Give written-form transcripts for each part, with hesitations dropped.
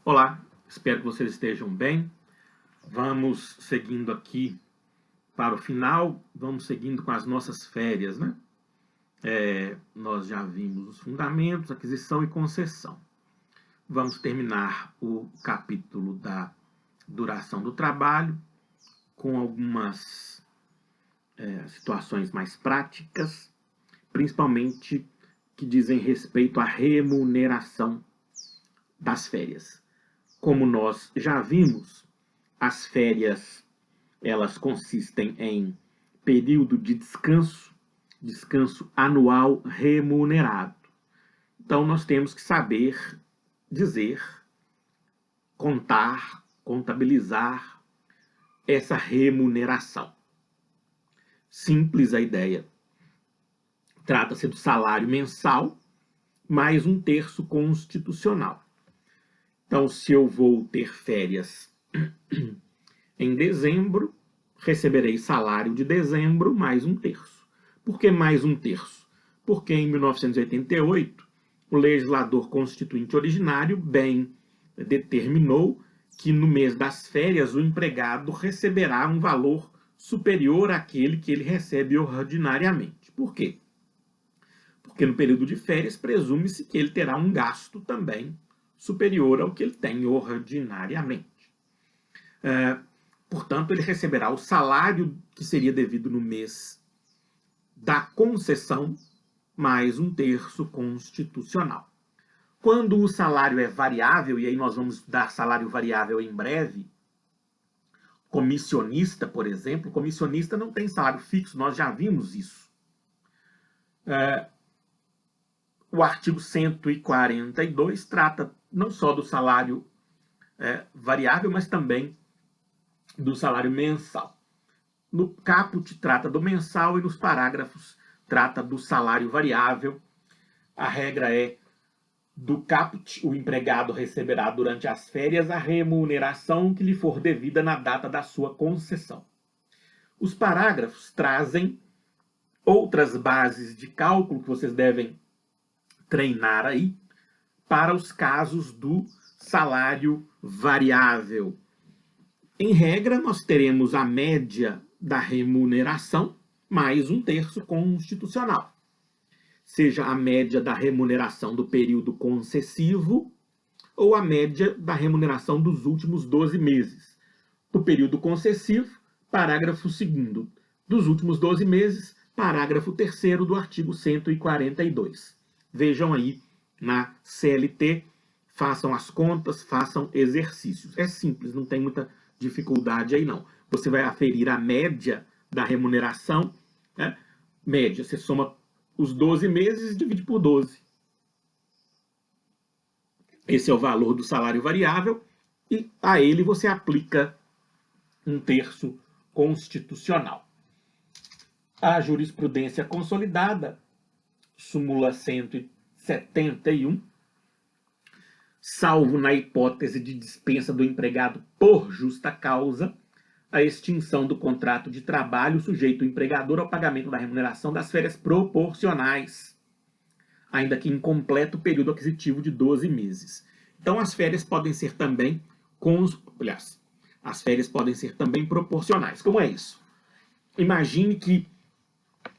Olá, espero que vocês estejam bem. Vamos seguindo aqui para o final, vamos seguindo com as nossas férias, né? Nós já vimos os fundamentos, aquisição e concessão. Vamos terminar o capítulo da duração do trabalho com algumas situações mais práticas, principalmente que dizem respeito à remuneração das férias. Como nós já vimos, as férias elas consistem em período de descanso, descanso anual remunerado. Então nós temos que saber dizer, contar, contabilizar essa remuneração. Simples a ideia. Trata-se do salário mensal mais um terço constitucional. Então, se eu vou ter férias em dezembro, receberei salário de dezembro mais um terço. Por que mais um terço? Porque em 1988, o legislador constituinte originário bem determinou que no mês das férias o empregado receberá um valor superior àquele que ele recebe ordinariamente. Por quê? Porque no período de férias presume-se que ele terá um gasto também superior ao que ele tem ordinariamente. Portanto, ele receberá o salário que seria devido no mês da concessão, mais um terço constitucional. Quando o salário é variável, e aí nós vamos estudar salário variável em breve, comissionista, por exemplo, comissionista não tem salário fixo, nós já vimos isso. O artigo 142 trata não só do salário variável, mas também do salário mensal. No caput trata do mensal e nos parágrafos trata do salário variável. A regra é: do caput, o empregado receberá durante as férias a remuneração que lhe for devida na data da sua concessão. Os parágrafos trazem outras bases de cálculo que vocês devem treinar aí para os casos do salário variável. Em regra, nós teremos a média da remuneração mais um terço constitucional. Seja a média da remuneração do período concessivo ou a média da remuneração dos últimos 12 meses. Do período concessivo, parágrafo 2º. Dos últimos 12 meses, parágrafo 3º do artigo 142. Vejam aí na CLT, façam as contas, façam exercícios. É simples, não tem muita dificuldade aí não. Você vai aferir a média da remuneração, né? Média, você soma os 12 meses e divide por 12. Esse é o valor do salário variável e a ele você aplica um terço constitucional. A jurisprudência consolidada, súmula 171, salvo na hipótese de dispensa do empregado por justa causa, a extinção do contrato de trabalho sujeito o empregador ao pagamento da remuneração das férias proporcionais, ainda que incompleto o período aquisitivo de 12 meses. Então, as férias podem ser também as férias podem ser também proporcionais. Como é isso? Imagine que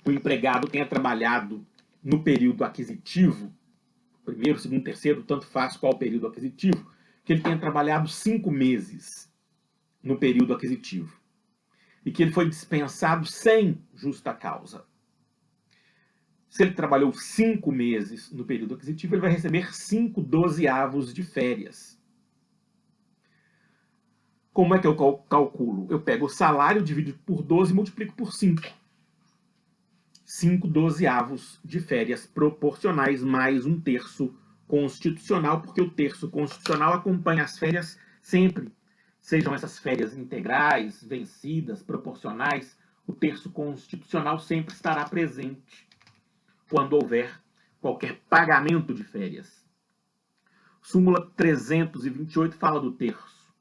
o empregado tenha trabalhado no período aquisitivo, primeiro, segundo, terceiro, tanto faz qual período aquisitivo, que ele tenha trabalhado 5 meses no período aquisitivo e que ele foi dispensado sem justa causa. Se ele trabalhou 5 meses no período aquisitivo, ele vai receber 5 dozeavos de férias. Como é que eu calculo? Eu pego o salário, divido por 12 e multiplico por 5. 5 dozeavos de férias proporcionais mais um terço constitucional, porque o terço constitucional acompanha as férias sempre. Sejam essas férias integrais, vencidas, proporcionais, o terço constitucional sempre estará presente quando houver qualquer pagamento de férias. Súmula 328 fala do terço.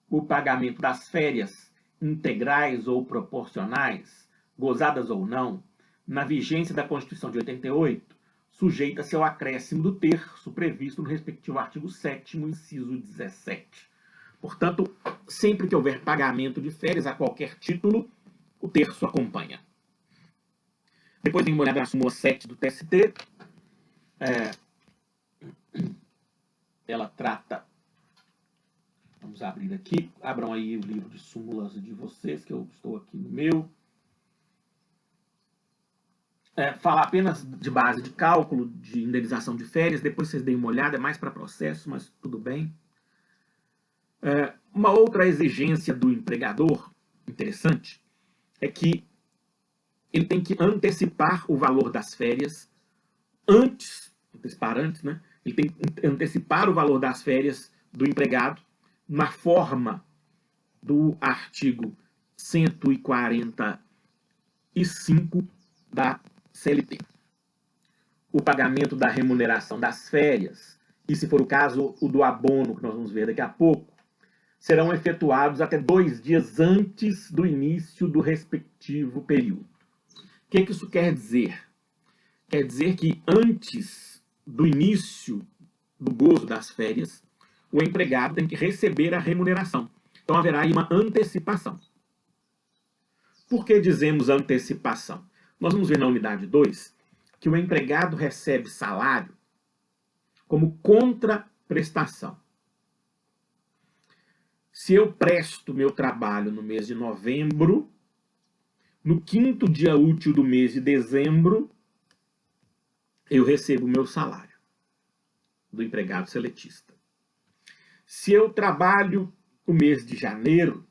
O pagamento das férias integrais ou proporcionais, gozadas ou não, na vigência da Constituição de 88, sujeita-se ao acréscimo do terço previsto no respectivo artigo 7º, inciso 17. Portanto, sempre que houver pagamento de férias a qualquer título, o terço acompanha. Depois tem uma olhada na súmula 7 do TST. Ela trata... Vamos abrir aqui. Abram aí o livro de súmulas de vocês, que eu estou aqui no meu. Falar apenas de base de cálculo, de indenização de férias. Depois vocês deem uma olhada, é mais para processo, mas tudo bem. Uma outra exigência do empregador, interessante, é que ele tem que antecipar o valor das férias antecipar antes, né? Ele tem que antecipar o valor das férias do empregado na forma do artigo 145 da CLT. O pagamento da remuneração das férias, e se for o caso, o do abono, que nós vamos ver daqui a pouco, serão efetuados até 2 dias antes do início do respectivo período. O que isso quer dizer? Quer dizer que antes do início do gozo das férias, o empregado tem que receber a remuneração. Então haverá aí uma antecipação. Por que dizemos antecipação? Nós vamos ver na unidade 2 que o empregado recebe salário como contraprestação. Se eu presto meu trabalho no mês de novembro, no 5º dia útil do mês de dezembro, eu recebo o meu salário do empregado seletista. Se eu trabalho no mês de janeiro,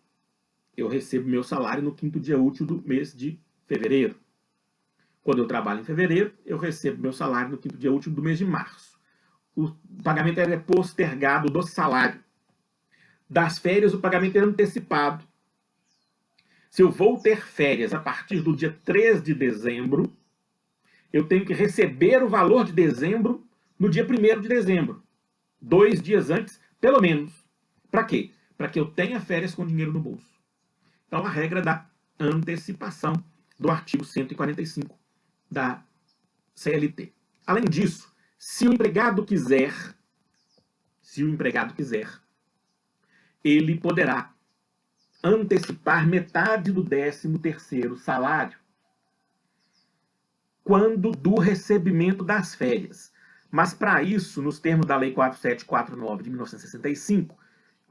eu recebo meu salário no 5º dia útil do mês de fevereiro. Quando eu trabalho em fevereiro, eu recebo meu salário no 5º dia útil do mês de março. O pagamento é postergado do salário. Das férias, o pagamento é antecipado. Se eu vou ter férias a partir do dia 3 de dezembro, eu tenho que receber o valor de dezembro no dia 1º de dezembro. 2 dias antes, pelo menos. Para quê? Para que eu tenha férias com dinheiro no bolso. Então, a regra da antecipação do artigo 145 da CLT. Além disso, se o empregado quiser, ele poderá antecipar metade do 13º salário quando do recebimento das férias. Mas para isso, nos termos da Lei 4749 de 1965,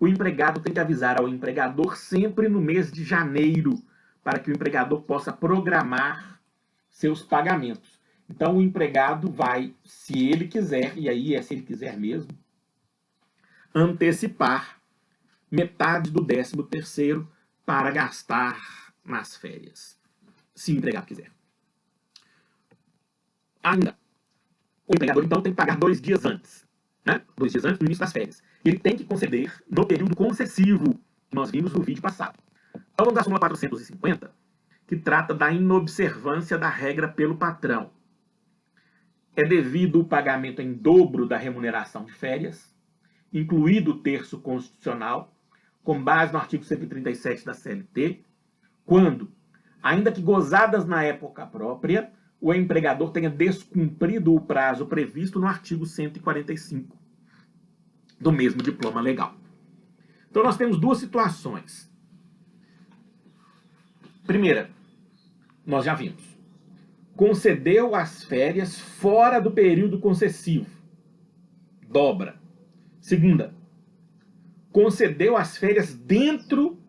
o empregado tem que avisar ao empregador sempre no mês de janeiro, para que o empregador possa programar seus pagamentos. Então o empregado vai, se ele quiser, e aí é se ele quiser mesmo, antecipar metade do 13º para gastar nas férias, se o empregado quiser. Ainda, o empregador então tem que pagar 2 dias antes, né? 2 dias antes do início das férias. Ele tem que conceder no período concessivo, que nós vimos no vídeo passado. Então vamos à súmula 450, que trata da inobservância da regra pelo patrão. É devido o pagamento em dobro da remuneração de férias, incluído o terço constitucional, com base no artigo 137 da CLT, quando, ainda que gozadas na época própria, o empregador tenha descumprido o prazo previsto no artigo 145 do mesmo diploma legal. Então nós temos duas situações. Primeira, nós já vimos. Concedeu as férias fora do período concessivo. Dobra. Segunda, concedeu as férias dentro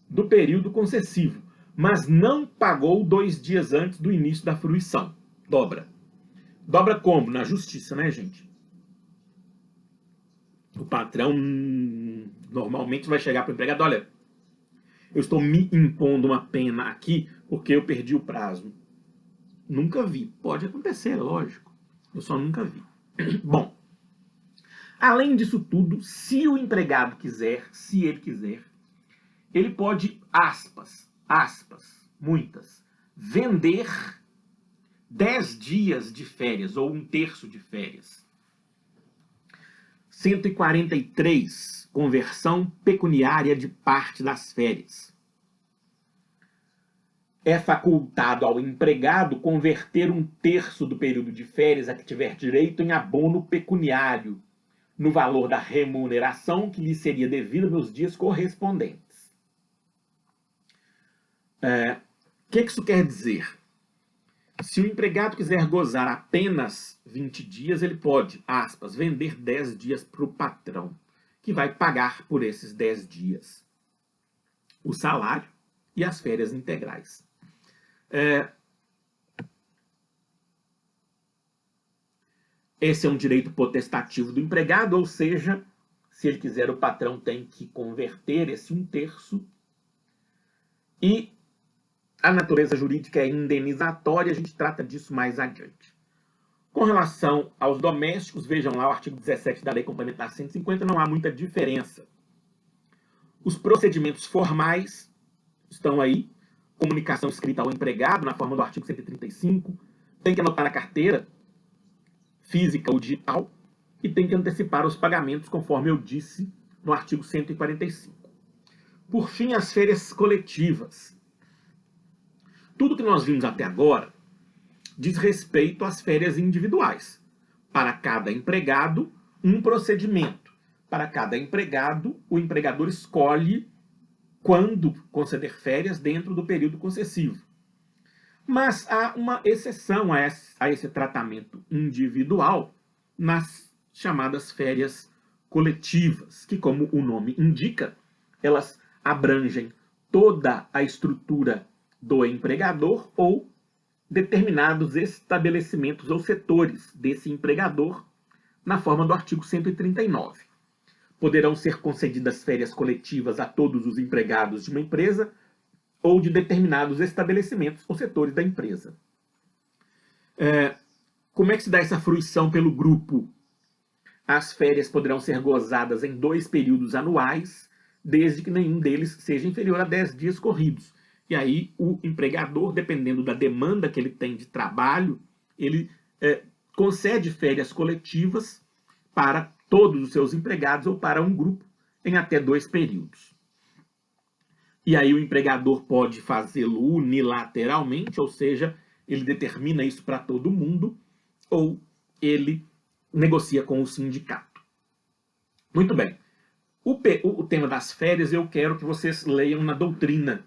do período concessivo, mas não pagou 2 dias antes do início da fruição. Dobra. Dobra como? Na justiça, né, gente? O patrão normalmente vai chegar para o empregado: olha, eu estou me impondo uma pena aqui porque eu perdi o prazo. Nunca vi. Pode acontecer, lógico. Eu só nunca vi. Bom, além disso tudo, se o empregado quiser, se ele quiser, ele pode, aspas, muitas, vender 10 dias de férias ou 1/3 de férias. 143, conversão pecuniária de parte das férias. é facultado ao empregado converter 1/3 do período de férias a que tiver direito em abono pecuniário, no valor da remuneração que lhe seria devida nos dias correspondentes. O que isso quer dizer? Se o empregado quiser gozar apenas 20 dias, ele pode, aspas, vender 10 dias para o patrão, que vai pagar por esses 10 dias o salário e as férias integrais. Esse é um direito potestativo do empregado, ou seja, se ele quiser, o patrão tem que converter esse 1/3. E a natureza jurídica é indenizatória, a gente trata disso mais adiante. Com relação aos domésticos, vejam lá o artigo 17 da Lei Complementar 150, não há muita diferença. Os procedimentos formais estão aí, comunicação escrita ao empregado, na forma do artigo 135, tem que anotar na carteira, física ou digital, e tem que antecipar os pagamentos, conforme eu disse no artigo 145. Por fim, as férias coletivas. Tudo que nós vimos até agora diz respeito às férias individuais. Para cada empregado, um procedimento. Para cada empregado, o empregador escolhe quando conceder férias dentro do período concessivo. Mas há uma exceção a esse tratamento individual nas chamadas férias coletivas, que, como o nome indica, elas abrangem toda a estrutura do empregador ou determinados estabelecimentos ou setores desse empregador, na forma do artigo 139. Poderão ser concedidas férias coletivas a todos os empregados de uma empresa ou de determinados estabelecimentos ou setores da empresa. Como é que se dá essa fruição pelo grupo? As férias poderão ser gozadas em 2 períodos anuais, desde que nenhum deles seja inferior a 10 dias corridos. E aí o empregador, dependendo da demanda que ele tem de trabalho, ele concede férias coletivas para todos os seus empregados ou para um grupo em até 2 períodos. E aí o empregador pode fazê-lo unilateralmente, ou seja, ele determina isso para todo mundo, ou ele negocia com o sindicato. Muito bem. O tema das férias eu quero que vocês leiam na doutrina.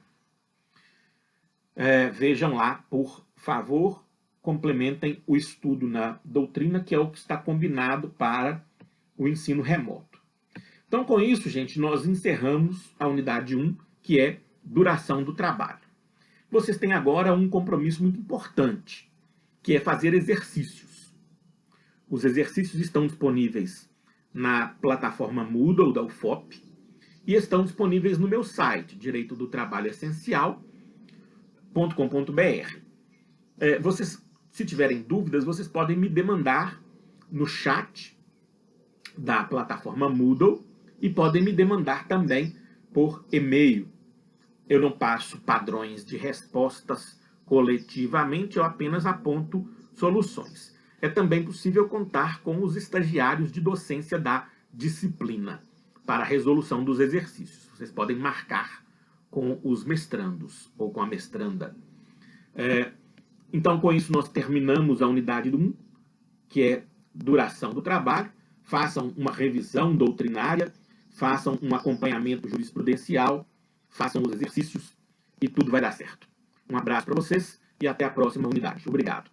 Vejam lá, por favor, complementem o estudo na doutrina, que é o que está combinado para o ensino remoto. Então, com isso, gente, nós encerramos a unidade 1, que é duração do trabalho. Vocês têm agora um compromisso muito importante, que é fazer exercícios. Os exercícios estão disponíveis na plataforma Moodle da UFOP e estão disponíveis no meu site, direitodotrabalhoessencial.com.br. Vocês, se tiverem dúvidas, vocês podem me demandar no chat da plataforma Moodle e podem me demandar também por e-mail. Eu não passo padrões de respostas coletivamente, eu apenas aponto soluções. É também possível contar com os estagiários de docência da disciplina para a resolução dos exercícios. Vocês podem marcar com os mestrandos ou com a mestranda. Então, com isso, nós terminamos a unidade 1, que é duração do trabalho. Façam uma revisão doutrinária, façam um acompanhamento jurisprudencial, façam os exercícios e tudo vai dar certo. Um abraço para vocês e até a próxima unidade. Obrigado.